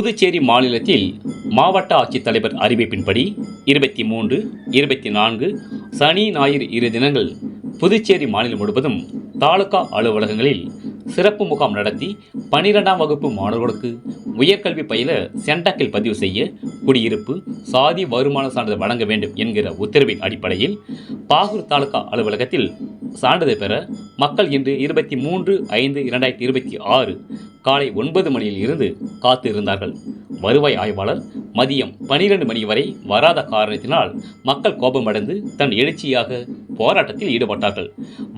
புதுச்சேரி மாநிலத்தில் மாவட்ட ஆட்சித்தலைவர் அறிவிப்பின்படி 23, 24 சனி ஞாயிறு இரு தினங்கள் புதுச்சேரி மாநிலம் முழுவதும் தாலுகா அலுவலகங்களில் சிறப்பு முகாம் நடத்தி 12ஆம் வகுப்பு மாணவர்களுக்கு உயர்கல்வி பயில சென்டாக்கில் பதிவு செய்ய குடியிருப்பு சாதி வருமான சான்றிதழ் வழங்க வேண்டும் என்கிற உத்தரவின் அடிப்படையில் பாகூர் தாலுகா அலுவலகத்தில் சான்றிதழ் பெற மக்கள் இன்று 23/5/2026 காலை 9 மணியில் இருந்து காத்து இருந்தார்கள். வருவாய் ஆய்வாளர் மதியம் 12 மணி வரை வராத காரணத்தினால் மக்கள் கோபமடைந்து தன் எழுச்சியாக போராட்டத்தில் ஈடுபட்டார்கள்.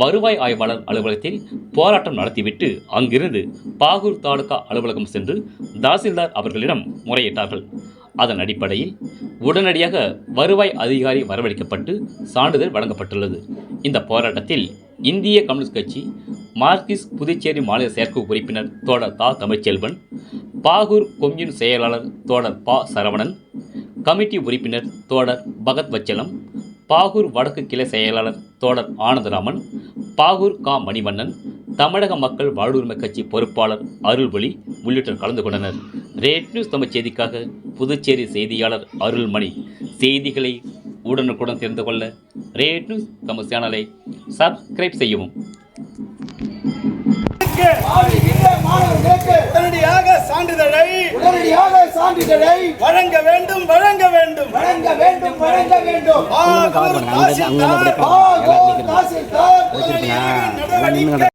வருவாய் ஆய்வாளர் அலுவலகத்தில் போராட்டம் நடத்திவிட்டு அங்கிருந்து பாகூர் தாலுகா அலுவலகம் சென்று தாசில்தார் அவர்களிடம் முறையிட்டார்கள். அதன் அடிப்படையில் உடனடியாக வருவாய் அதிகாரி வரவழைக்கப்பட்டு சான்றிதழ் வழங்கப்பட்டுள்ளது. இந்த போராட்டத்தில் இந்திய கம்யூனிஸ்ட் கட்சி மார்க்சிஸ்ட் புதுச்சேரி மாநில செயற்குழு உறுப்பினர் தோழர் தா தமிழ்ச்செல்வன், பாகூர் கொம்யூன் செயலாளர் தோழர் பா சரவணன், கமிட்டி உறுப்பினர் தோழர் பகத் வச்சலம், பாகூர் வடக்கு கிளை செயலாளர் தோழர் ஆனந்தராமன், பாகூர் கா மணிவண்ணன், தமிழக மக்கள் வாழ்வுரிமை கட்சி பொறுப்பாளர் அருள்வொளி உள்ளிட்டோர் கலந்து கொண்டனர். ரேட் நியூஸ் தமிழ் செய்திக்காக புதுச்சேரி செய்தியாளர் அருள்மணி. செய்திகளை உடனுக்குடன் தெரிந்து கொள்ள ரேட் நியூஸ் தமிழ் சேனலை சப்ஸ்கிரைப் செய்யவும். உடனடியாக சான்றிதழை வழங்க வேண்டும். தாசில்தார்